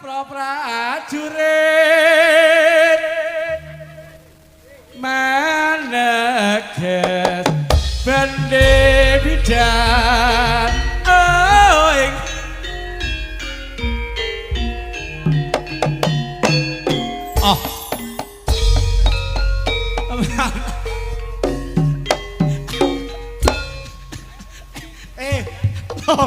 prajurit maneget bende bidan oh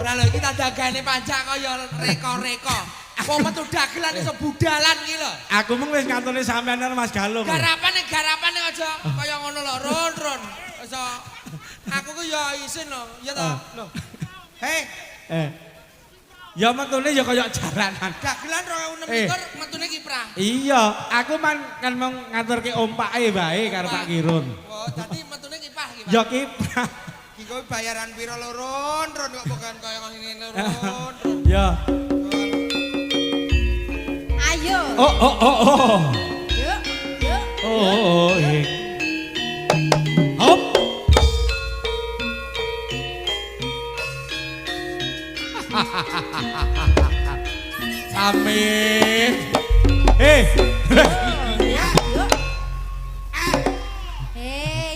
ora lho iki tak dagane pancak kaya reka-reka. Wong metu dagelan iso budalan iki lho. Aku mung wis ngantuni sampean Mas Galung. Garapane aja kaya ngono lho, ron. Iso aku ku ya isin lho, ya ta. Lho. Ya metune ya kaya jalanan. Dagelan 2026 metune kiprah. Iya, aku kan mau ngaturke ompake wae karo Pak Kirun. Oh, dadi metune kiprah iki. Ya kiprah. Iki kowe bayaran piro lho, ron kok bukan kaya ngene ron. Ya. Ayo. Oh. Yuk. Oh. Hop. Amin. Yuk.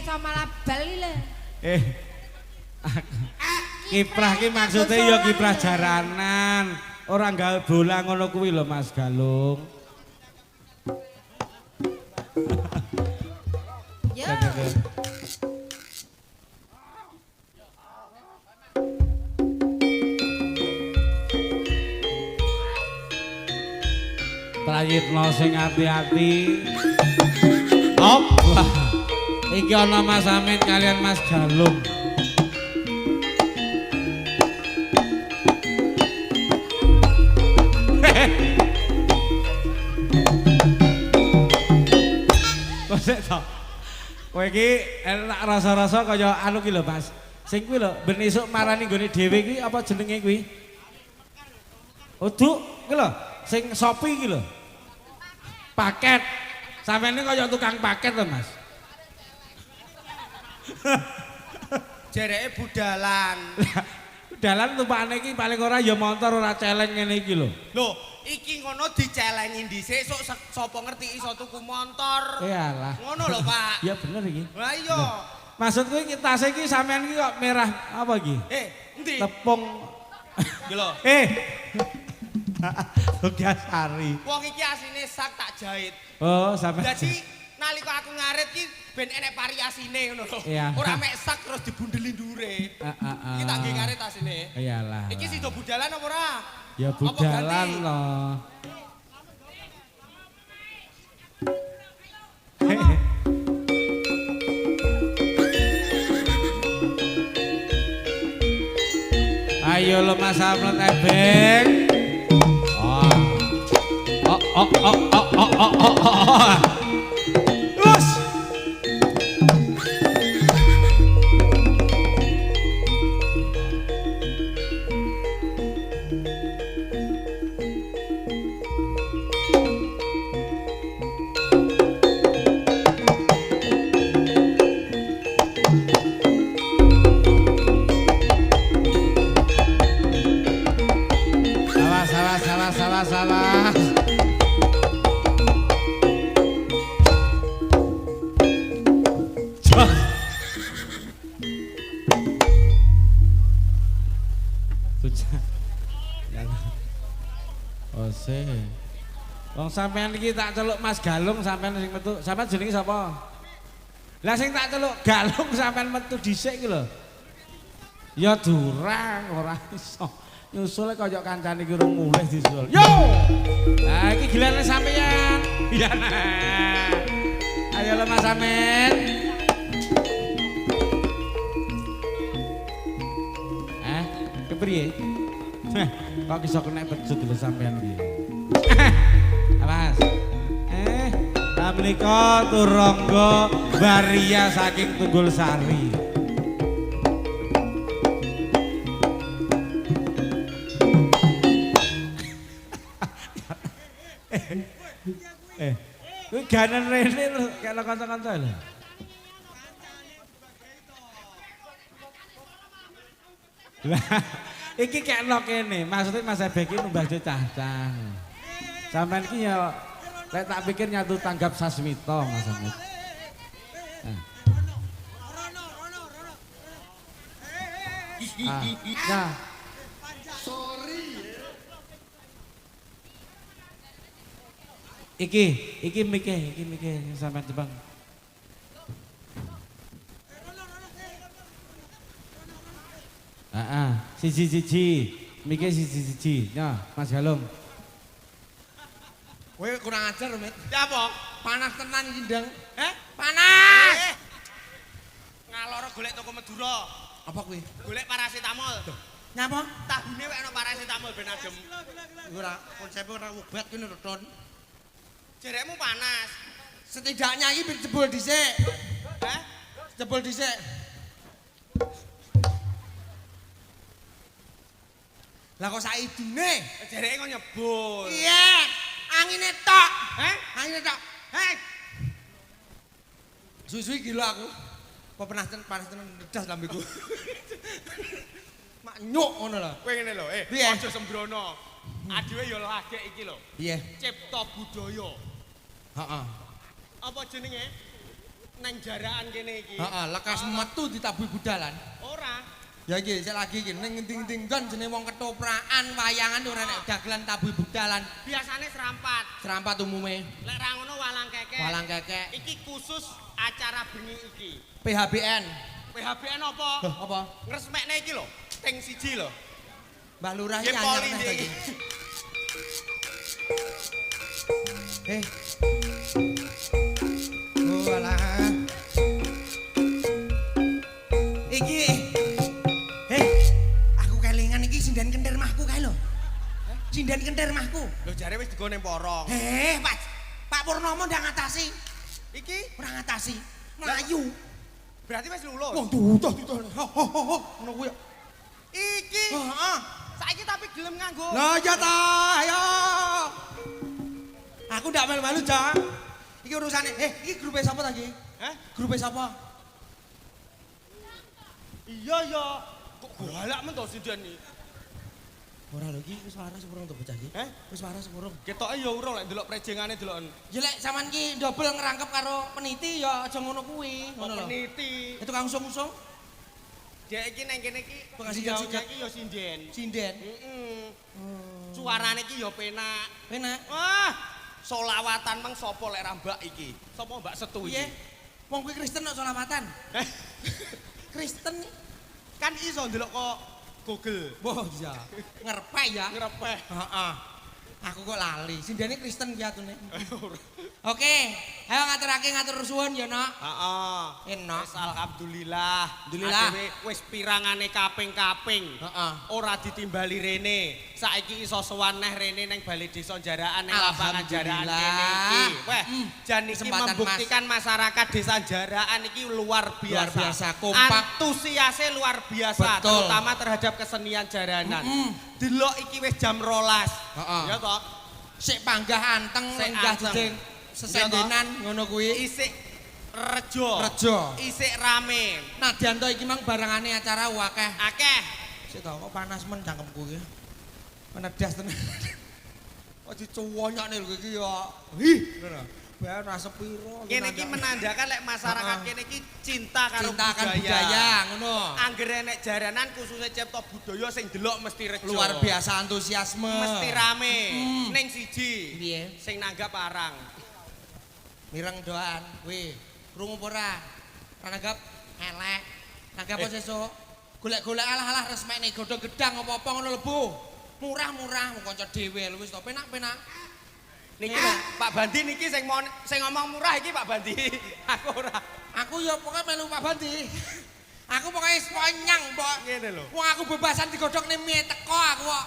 Iso malah bal iki lho. Kiprah ki maksudnya ya kiprah jaranan. Ora gawe bola ngono kuwi lho Mas Galung. Yo. Prayitna sing ati-ati. Hop. Iki ana Mas Amin kalian Mas Galung. Kosek to. Kowe iki enak rasa-rasa kaya anu ki lho Mas. Sing kuwi lho ben esuk marani nggone dhewe iki apa jenenge kuwi? Uduk ki lho, sing Shopee iki lho. Paket. Sampeyan iki kaya tukang paket to Mas. Jereke budalan. Budalan tumpakane iki paling ora ya motor ora celeng ngene iki lho. Lho, iki ngono dicelengi dhisik sok sapa ngerti iso tuku motor. Iyalah. Ngono lho, Pak. Ya bener iki. Lah iya. Maksudku iki tas iki sampean iki kok merah apa iki? Endi? Tepung. Iki lho. Bugasari. Wong iki asline sak tak jahit. Oh, sampean. Dadi nalika aku ngarit ki ben enek variasine ngono lho. Iya. Ora mek sak terus dibundeli ndure. Iki tak nggih ngarit asine. Iyalah. Iki sido budalan apa ora? Ya budalan loh. Ayo lo Mas Amlet ebeng. Us. Salah. Ose. Wong sampean iki tak celuk Mas Galung sampean sing metu. Sampean jenenge sapa? Lah sing tak celuk Galung sampean metu dhisik iki lho. Ya durang ora iso. Nyusule kaya kancane iki urung mulih disul. Yo! Lah iki gilane sampean. Iya nah. Ayo lho Mas Amin. Kepriye? Kok iso kena pecut lho sampean iki. Mas. Menika turangga Waria saking Tunggul Sari. Kuwi ganen rene lho, kena kanca-kanca lho. Lah, Iki kekno kene, maksudnya Mas Ebe iki numbas cah-cah. Sampeyan iki ya lek tak pikir nyatu tanggap Sasmita Mas Amit. Nah. Iki mike sampean Jepang. Siji-siji. Mike siji-siji. Ya, Mas Galung. Kowe kurang ajar, Mit. Ya apa? Panas tenan iki, Ndang. Panas! Panas. Ngaloro golek toko Madura. Apa kuwi? Golek parasetamol. Nyapa? Tabune wek ana parasetamol ben adem. Ora konsepe ora obat kene Ton. Jerekmu panas. Setidaknya iki jebol dhisik. Jebol dhisik. Lah kok saidune? Jereke kok nyebul. Iya, angine tok. Angine tok. Suwi-suwi gila aku. Apa panas tenan ngedas lambeku. Mak nyuk ngono lho. Kowe ngene lho, Piye? aja sembrono. Adewe ya lagek iki lho. Piye? Cipta budaya. Heeh. Apa jenenge? Nang jaraan kene iki. Heeh, lekas metu ditabuhi budalan. Ora. Ya iki sik lagi iki ning ngendi-endi nggon jenenge wong ketoprakan wayangan ora nek dagelan tabuhi budalan. Biasane serampat. Serampat umume. Lek ra ngono walang kekek. Walang kekek. Iki khusus acara bengi iki. PHBN. PHBN apa? Apa? Ngresmekne iki lho, ting siji lho. Mbah Lurah iki Nggih, anyar poli neh iki. Oh alah. Iki. Aku kelingan iki sinden kentir mahku kae lho. Sinden kentir mahku. Lho jare wis digone porong. Pak Purnomo ndak ngatasi. Iki Ora ngatasi. Melayu. berarti wis lulus. Wong tutuh. Ngono kuwi. Iki. Heeh. Saiki tapi gelem nganggo. Lah ya ta, ayo. Aku ndak malu-malu, Cak. Iki urusane. Iki grupe sapa ta iki? Grupe sapa? Iya ya. Kok galak men to sinden iki. Ora lho iki wis waras urung to bocah iki? Wis waras urung. Ketoke ya urung lek ndelok prejengane deloken. Ya lek sampean ki ndobel ngerangkep karo peniti ya aja ngono kuwi, ngono lho. Peniti. Itu kang usung-usung Dek iki nang kene iki Pengasih-kasih. iki ya sinden. sinden. Heeh. Suarane iki ya penak. Penak. Wah, solawatan mang sapa lek ra Mbak iki? Sapa Mbak Setu iki? Piye? Wong kuwi Kristen kok selawatan. Kristen Kan iso ndelok kok Google. boh iya. Ngerepek ya. Ngrepeh. Heeh. Aku kok lali. Sindene Kristen ki atune. Oke, ayo ngatur suwun ya, Nok. Heeh. Enak. Wis alhamdulillah. Alhamdulillah. Adewe wis pirangane kaping-kaping. Heeh. Ora ditimbali rene. Saiki iso sowan neh rene ning Balai Desa Jaraan ning lapangan Jaraan kene iki. Weh, jan iki Kesempatan, membuktikan masyarakat Desa Jaraan iki luar biasa. Luar biasa, kompak. Antusiasnya luar biasa, Betul. terutama terhadap kesenian jaranan. Delok iki wis jam 12. Heeh. Ya toh? Sik panggah anteng Sik lenggah anteng. jeding sesendenan ngono kuwi. Isik rejo. Rejo. Isik rame. Nadyan to iki mang barangane acara akeh. Akeh. Sik to kok panas men cangkemku iki. Menedas tenan. Kok dicuwonyokne lho iki ya. Ngono. Bae ora sepiro. Kene iki menandakan lek masyarakat kene iki cinta karo cinta akan budaya. budaya ngono. Angger enek jaranan khususnya cipta budaya sing delok mesti rejo. Luar biasa antusiasme. Mesti rame. Ning siji. Piye? Sing nanggap arang. Mireng doan kuwi. Krungu apa ora? Ora nanggap elek. Nanggap apa sesuk? Golek-golek alah-alah resmekne godhong gedang apa-apa ngono lho, Bu. Murah-murah wong kanca dhewe lho wis to penak-penak. Niki lho, Pak Bandi niki sing ngomong murah iki Pak Bandi. Aku ora. Aku ya pokoknya melu Pak Bandi. Aku pokoknya sepanjang, Mbok. Ngene lho. Wong aku bebasan digodhokne mie teko aku kok.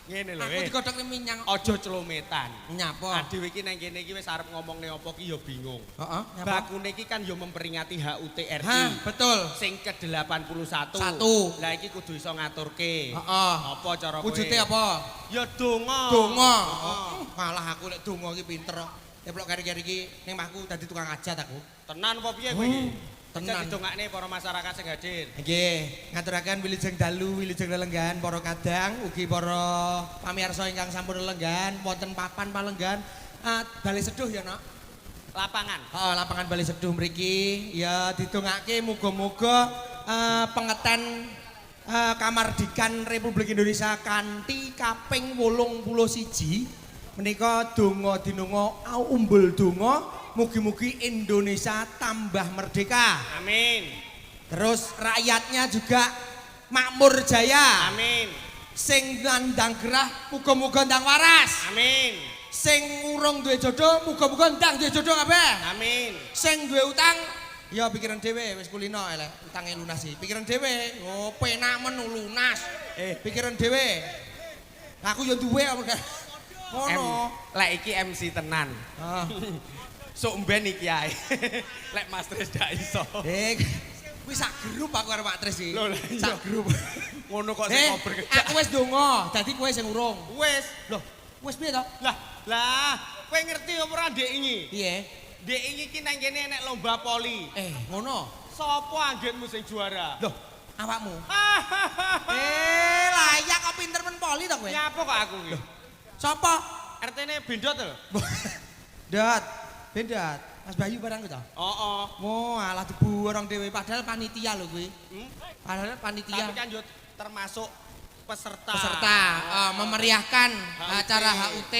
Ngene lho. Aku digodhokne minyang. Aja celometan. Nyapa? Adewe iki nang kene iki wis arep ngomongne apa ki ya bingung. Heeh, nyapa? Bakune iki kan ya memperingati HUT RI. Hah, betul. Sing ke-81. Satu. Lah iki kudu iso ngaturke. Heeh. Apa cara kowe? Wujude apa? Ya donga. Donga. Heeh. Malah aku lek donga iki pinter kok. Teplok kari-kari iki ning mahku dadi tukang ajat aku. Tenan apa piye kowe iki? Tenan. Didongakne para masyarakat sing hadir. Nggih, ngaturaken wilujeng dalu, wilujeng lelenggan para kadang ugi para pamirsa ingkang sampun lelenggan wonten papan palenggan Balai Seduh ya, Nok. Lapangan. Lapangan Balai Seduh mriki ya didongake muga-muga pengeten kamardikan Republik Indonesia kanthi kaping 81 menika donga dinunga umbul donga mugi-mugi Indonesia tambah merdeka. Amin. Terus rakyatnya juga makmur jaya. Amin. Sing nandang gerah muga-muga ndang waras. Amin. Sing urung duwe jodoh muga-muga ndang duwe jodoh kabeh. Amin. Sing duwe utang ya pikiran dhewe wis kulino elek utange lunas iki. Pikiran dhewe, oh penak men lunas. Pikiran dhewe. Aku ya duwe apa ngono. Lek iki MC tenan. Sok mben iki ae. Lek Mas Tris gak iso. Kuwi sak grup aku karo Pak Tris iki. Lho, lah iya. Sak grup. Ngono kok sing kober kejak. Aku wis ndonga, dadi kowe sing urung. Wis. Loh, wis piye to? Lah, kowe ngerti apa ora Dek Ingi? Piye? Dek Ingi ki nang kene enek lomba poli. Ngono. Sapa anggenmu sing juara? Loh, awakmu. Layak kok pinter men poli to kowe? Nyapa kok aku iki? Sapa? RT-ne Bendot lho. Dat, Bendat. Mas Bayu barang to? Heeh. Oh, alah debu orang dhewe padahal panitia lho kuwi. Padahal panitia. Tapi kan yo termasuk peserta. Memeriahkan HUT. acara HUT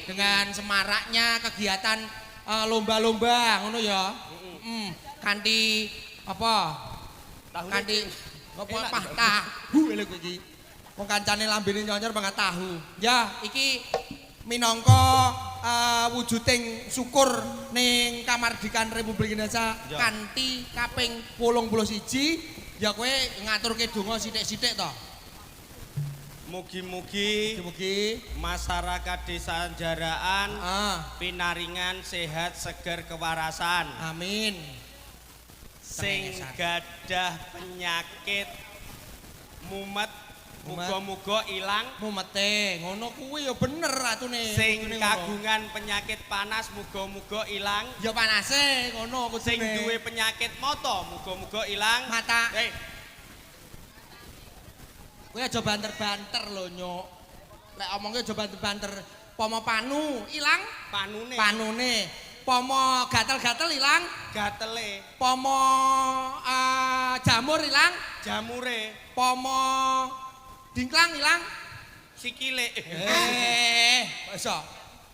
dengan semaraknya kegiatan lomba-lomba ngono ya. Kanthi apa? Kanthi apa tahu lho kowe iki. Wong kancane lambene nyonyor banget tahu. Ya, iki minangka wujuding syukur ning kamardikan Republik Indonesia kanthi kaping 81 ya kowe ngaturke donga sithik-sithik to. Mugi-mugi masyarakat Desa Jaraan pinaringan sehat seger kewarasan. Amin. Sing gadah penyakit mumet muga-muga ilang. Mumete ngono kuwi ya bener atune. Sing kagungan penyakit panas muga-muga ilang. Ya panase ngono kudune. Sing duwe penyakit mata muga-muga ilang. Mata. Kowe aja banter-banter lho, Nyuk. Lek omongke aja banter-banter. Pomo panu ilang, panune. Pomo gatel-gatel ilang, gatele. Pomo jamur ilang, jamure. Pomo dingklang ilang, sikile. Iso.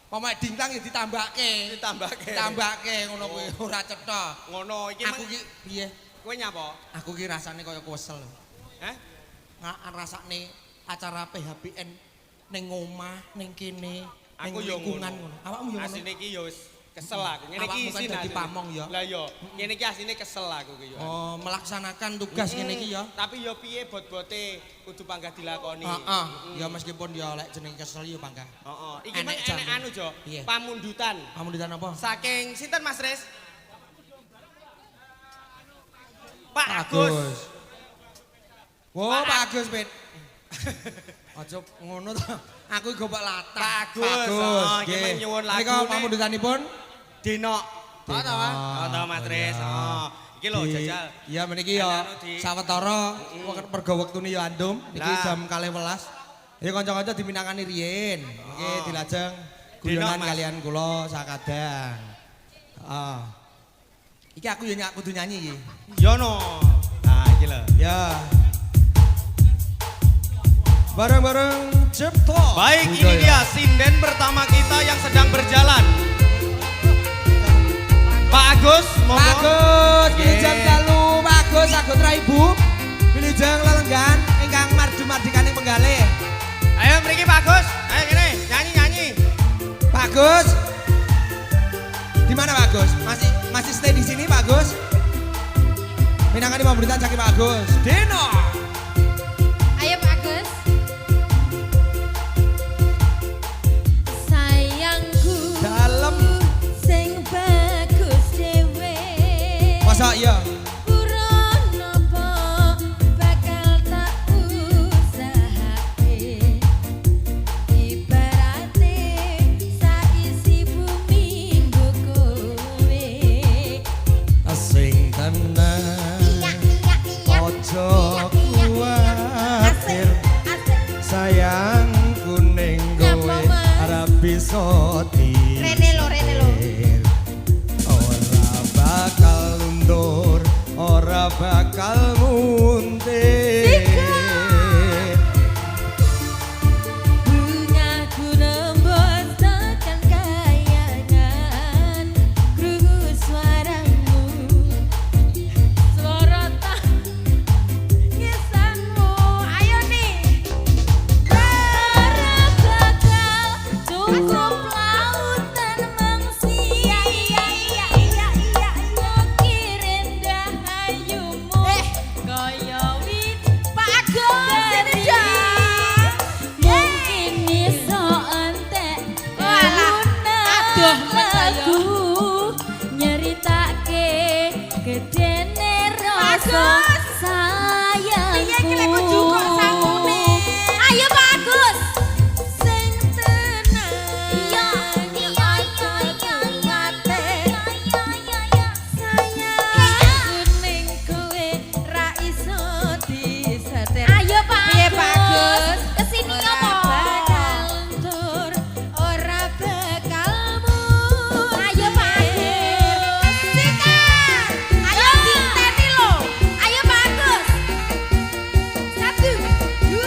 Pomo dingklang ya ditambahke ngono kuwi ora cetha. Ngono iki aku ki piye? Kowe nyapa? Aku ki rasane kaya kesel. Hah? Rasane acara PHBN ning omah, ning kene, ning lingkungan ngono. Awakmu yo ngono. Asine iki yo wis kesel aku. Ngene iki isin dadi pamong ya. Lah yo, ngene iki asine kesel aku ki yo. Oh, melaksanakan tugas ngene iki ya. Tapi yo piye bot-bote kudu panggah dilakoni. Heeh. Ya meskipun ya lek jeneng kesel yo panggah. Heeh. Iki men enek anu Jo, pamundutan. Pamundutan apa? Saking sinten Mas Res? Pak Agus. Oh, Pak Agus, Pit. Aja ngono to. Aku go Pak Latah. Pak Agus. Nggih nyuwun lagu. Nika pamundutanipun Denok. Oh, to Mas Res. Iki lho jajal. Iya meniki ya sawetara mergo wektune ya andum iki jam 12. Ya kanca-kanca diminangani riyin. Iki dilajeng guyonan kalian kula sakadang. Heeh. Iki aku ya kudu nyanyi iki. Yo no. Nah, iki lho. Ya. Bareng-bareng Cipto. Baik, ini dia sinden pertama kita yang sedang berjalan. Pak Agus, monggo. Pak Agus, wilujeng dalu, Pak Agus sagut ra Ibu. Wilujeng lelenggan ingkang mardu-mardikaning penggalih. Ayo mriki Pak Agus. Ayo kene, nyanyi-nyanyi. Pak Agus. Di mana Pak Agus? Masih stay di sini Pak Agus? Minangkani pemerintahan saking Pak Agus. Deno. Ayo Pak Agus. Sayangku. Dalem. Sing bagus dhewe. Masa iya? Sing tenan iso Rene lo. ora bakal mundur, ora bakal mundur. Bungaku nembus tekan kayangan, krungu suaramu, sorota ngisanmu. Ayo nih, ora bakal cukup lautan mangsi. Ngukir indah hayumu, kaya wit Pak Agus ini dah. Mungkin iso entek lagu nyeritake gedene rasa sayangku. Ayo Pak Agus. Sing tenang kuning kowe ra iso disetir. Ayo Pak Agus. Kesini apa? Tur ora bakal ayo Pak Agus. Sikat. Ayo diteni lo. Ayo Pak Agus. 1, 2.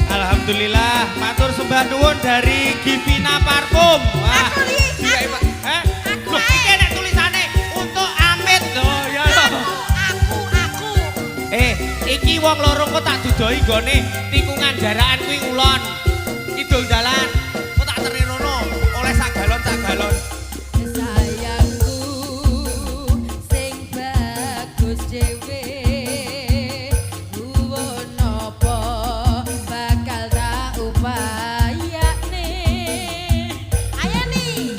Alhamdulillah, matur sembah nuwun dari Givina Parfum. Wah. Aku li, Iya, aku. Pak. Heh? Aku Loh, ae. iki nek tulisane untuk Amit loh, ya loh. Aku. Iki wong loro kok tak dudoi nggone tikungan jarakan kuwi ulon. Kidul dalan. Kok tak teri rono oleh sak galon. Sayangku sing bagus dhewe nuwun napa bakal tak upayane. Ayo nih.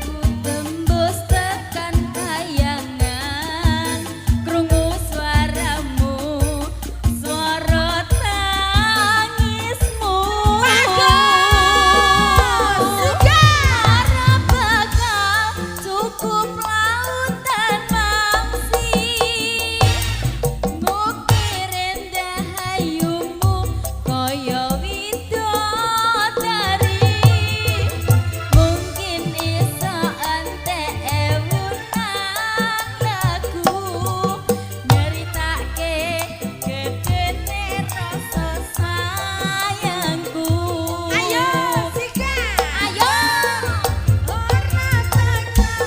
Ku tembus tekan kayangan, krungu suaramu, suara tangismu. Ora bakal cukup lautan mangsi. Ngukir indah hayumu, kaya widodari. Mungkin iso entek ewunan lagu nyeritake gedene rasa sayangku. Ayo sikat. Ayo. Ora bakal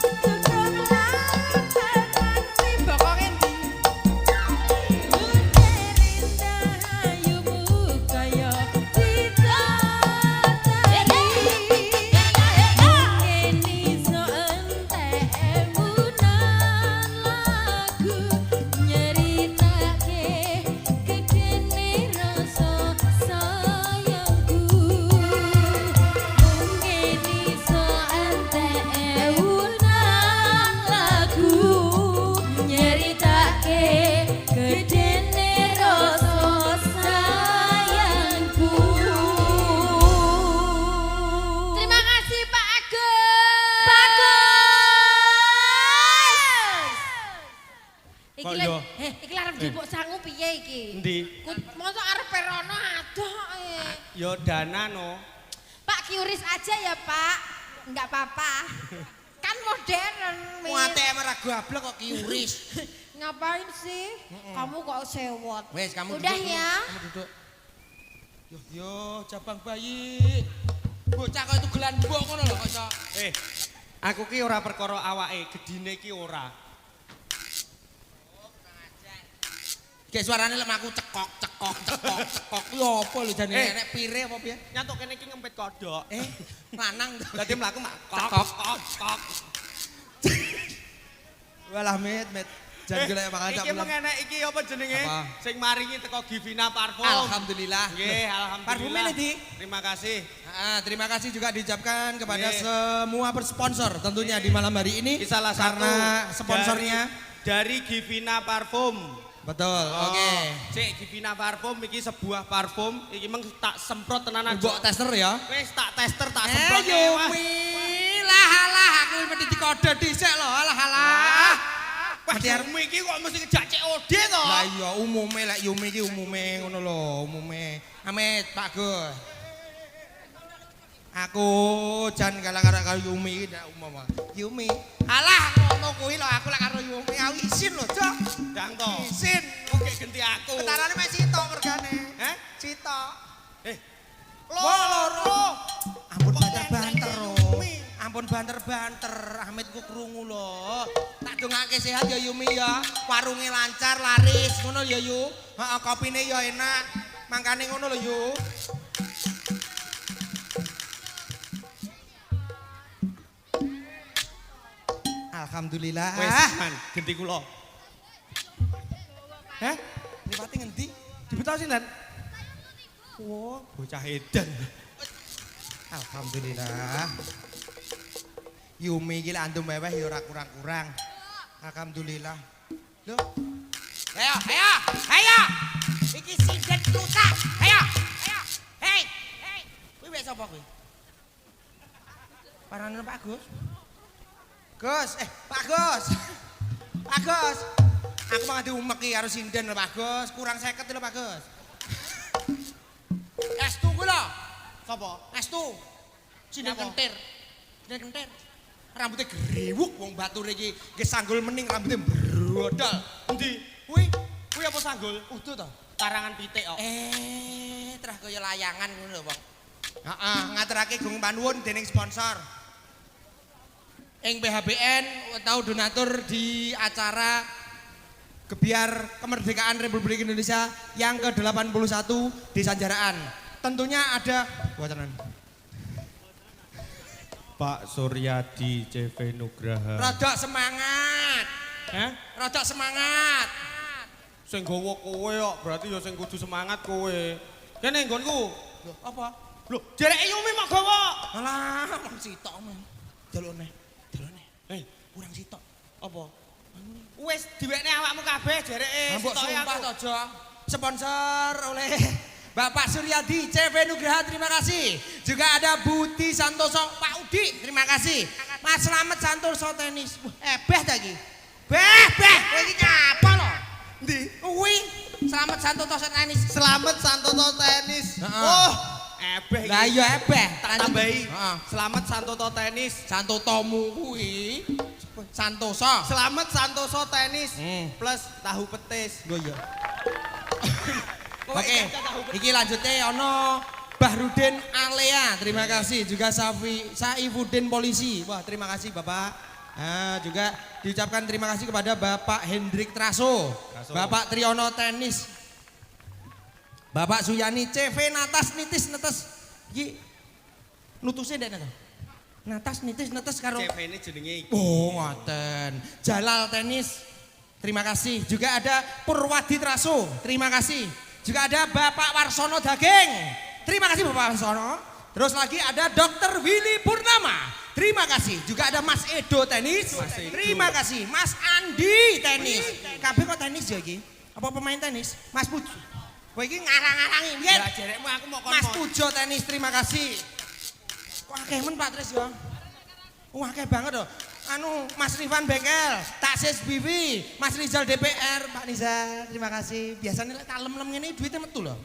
cukup lautan mangsi. Bokonge ndi? Nyeritake gedene rasa sayangku. Terima kasih Pak Agus. Pak Agus. Iki Kok lek yo? iki arep dipuk sangu piye iki? Endi? Mosok arep perono adoh e. Yo dana no. Pak kiuris aja ya Pak. Enggak apa-apa. Kan modern. Min. Muate emang gablek kok kiuris. Ngapain sih? Kamu kok sewot? Wes kamu Udah duduk, ya. Kamu duduk. Yo cabang bayi. Bocah kok itu gelan mbok ngono lho kok. Aku ki ora perkara awake, gedine ki ora. Kayak suarane lek aku cekok. Yo apa lho jane nek pire apa piye? Nyantuk kene iki ngempet kodhok. Lanang. Dadi mlaku mak Kok. Walah met. Jan golek makan Iki mengenek iki apa jenenge? Apa? Sing maringi teko Givina Parfum. Alhamdulillah. Nggih, alhamdulillah. Parfumnya nih, Di. Terima kasih. Terima kasih juga diucapkan kepada Nggih. semua bersponsor tentunya di malam hari ini. Iki salah satu karena sponsornya dari Givina Parfum. betul. Oke. Cek Givina Parfum iki sebuah parfum iki meng tak semprot tenanan. Mbok tester ya. Wis tak tester tak semprot. Yumi. Lah aku mesti dikode dhisik lho. Alah. Wah, Yumi iki kok mesti ngejak COD to? Lah iya umume lek Yumi iki umume ngono lho, umume. Amit Pak Gus. Aku jan gara-gara karo Yumi iki ndak umum. Yumi. Alah ngono kuwi lho aku lek karo Yumi aku isin lho, Cok. Ndang to. Isin. Oke genti aku. Ketarane mek sitok mergane. Heh? Sitok. Loro. Ampun banter-banter lho. Ampun banter-banter. Amit ku krungu lho. Tak dongake sehat ya Yumi ya. Warunge lancar, laris ngono ya Yu. Heeh, kopine ya enak. Mangkane ngono lho Yu. Alhamdulillah. Wes man, genti kula. Heh? Lipate ngendi? Dibeto sinten? Wah, bocah edan. Alhamdulillah. Yumi iki lek antum meweh ya ora kurang-kurang. Alhamdulillah. Lho. Ayo, ayo, ayo. Iki sinden rusak. Ayo, ayo. Hei, hei. Kuwi wek sapa kuwi? Parane Pak Gus. Gus, Pak Gus. Pak Gus. Aku mau diumek iki karo sinden lho Pak Gus. Kurang 50 lho Pak Gus. Estu kuwi lho. Sapa? Estu. Sinden Apa? kentir. Sinden kentir. Rambutnya grewuk wong bature iki nggih sanggul mening rambutnya brodol. Endi? Kuwi Kuwi apa sanggul? utuh to. Karangan pitik kok. Terah kaya layangan ngono lho, Bang. Heeh, ngaturake gung panuwun dening sponsor. Ing PHBN tahu donatur di acara Gebiar Kemerdekaan Republik Indonesia yang ke-81 di Sanjaraan. Tentunya ada buatan Pak Suryadi CV Nugraha. rodok semangat. Hah? Rodok semangat. Sing gawa kowe kok, berarti ya sing kudu semangat kowe. Kene nggonku. Loh, apa? Lho, jereke Yumi mok gawa. Alah, wong sitok men. Delone. Delone. Kurang sitok. Apa? Wis diwekne awakmu kabeh jereke Mbok sitoke sumpah aku. to, Jo. Sponsor oleh Bapak Suryadi CV Nugraha, terima kasih. Juga ada Buti Santoso, Pak Udi, terima kasih. Mas Slamet Santoso tenis. Beh ta iki. Beh. Kowe iki nyapa lho? Ndi? Kuwi Slamet Santoso tenis. Selamat Santoto tenis. Heeh. Oh, ebeh Lah iki. iya ebeh. Tak tambahi. Heeh. Selamat Santoto tenis. Santotomu kuwi Santoso. Selamat Santoso tenis Plus tahu petis. Lho iya. Kowe Oke, iki tahu petis. iki lanjutnya ono Bahrudin Alea, terima kasih. Juga Saifuddin Polisi, wah terima kasih Bapak. Juga diucapkan terima kasih kepada Bapak Hendrik Traso, Bapak Triyono Tenis, Bapak Suyani CV Natas Nitis Netes. Iki nutusnya ndek Natas Nitis Netes karo CV ini jenenge iki. oh ngoten. Jalal Tenis, terima kasih. Juga ada Purwadi Traso, terima kasih. Juga ada Bapak Warsono Daging, terima kasih Bapak Warsono. Terus lagi ada Dr. Willy Purnama, terima kasih. Juga ada Mas Edo Tenis, terima kasih. Mas Andi Tenis, kabeh kok tenis ya iki? Apa pemain tenis? Mas Pujo, kowe iki ngarang-ngarangi piye? Ya jerekmu aku mau kon. Mas Pujo Tenis, terima kasih. Wah akeh men Pak Tris ya. Wah akeh banget loh. Anu Mas Rifan Bengkel, Taksis Bibi, Mas Rizal DPR, Pak Nizar, terima kasih. Biasanya lek kalem-lem ngene duitnya metu loh.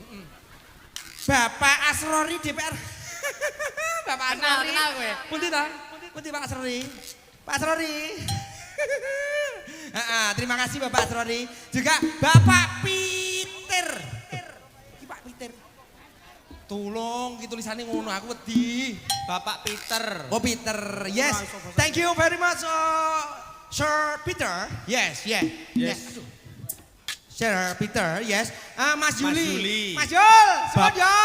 Bapak Asrori DPR. Bapak Asrori. Kenal kowe. Pundi ta? Pundi Pak Asrori? Pak Asrori. Terima kasih Bapak Asrori. Juga Bapak Peter. Iki Pak Peter. Tolong gitu tulisannya ngono aku wedi. Bapak Peter. Oh Peter, yes. Thank you very much, Sir Peter. Yes. Aduh. Sir Peter, yes. Mas Juli. Mas Jul, semua ya.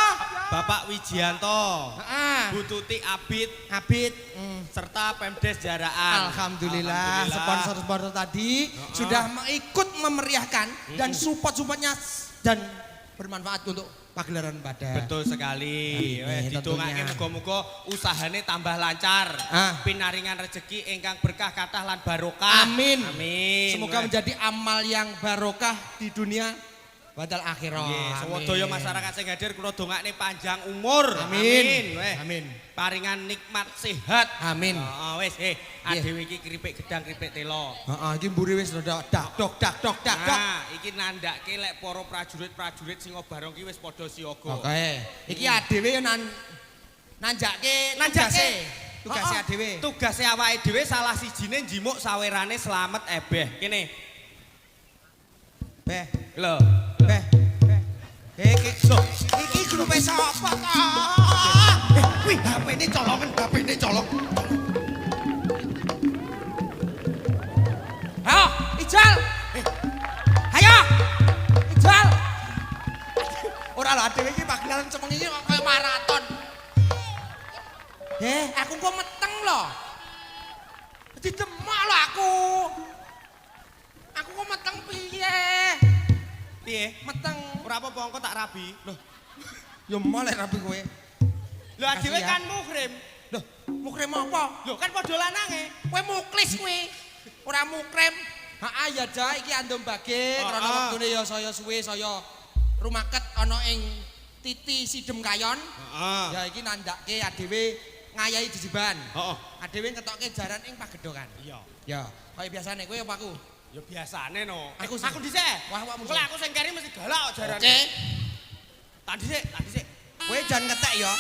Bapak Wijianto. Bu Ah, Tuti Abid Abid. serta Pemdes Jaraan. Alhamdulillah, sponsor-sponsor tadi sudah ikut memeriahkan dan support-supportnya dan bermanfaat untuk pagelaran badan. Betul sekali. Amin, Didongake tentunya. muga-muga usahane tambah lancar. Pinaringan rezeki ingkang berkah kathah lan barokah. Amin. Amin. Semoga menjadi amal yang barokah di dunia Wadal akhirah. Nggih, sawadaya masyarakat sing hadir kula dongakne panjang umur. Amin. Weh. Amin. Paringan nikmat sehat. Amin. Heeh, wis adewe iki kripik gedang kripik telo. Heeh, iki mburi wis rada dak dok. Nah, iki nandake lek para prajurit-prajurit sing bareng ki wis padha siaga. Oke. Iki adewe yo nanjake. Tugase adewe. Tugase awake dhewe salah sijine njimuk sawerane slamet ebeh. Kene. Beh, Lho. beh. Iki grupe sapa to? Wih, HP-ne colong. Ayo, Ijal. Ayo. Ijal. Ora lho adewe iki pagelaran cemeng iki kok kaya maraton. Aku kok meteng lho. Didemak lho aku. Aku kok meteng piye? Piye? Meteng. Ora apa-apa engko tak rabi. Loh, Ya molek rabi kowe. lho adewe Makasih ya. kan muhrim. Loh, mukrem apa? Lho kan padha lanange. Kowe muklis kowe. Ora mukrem. Heeh ya ja iki andum bage krana wektune ya saya suwe saya rumaket ana ing titi sidem kayon. Heeh. Ya iki nandake adewe ngayahi jejeban. Heeh. Adewe ngetokke jaran ing pagedhokan. Iya. Ya, kaya biasane kowe apa aku? Ya biasane no. Aku sih. Aku dhisik. Wah, awakmu Kok sih. aku sing keri mesti galak kok jarane. Oke. Tak dhisik. Kowe jan ngetek ya.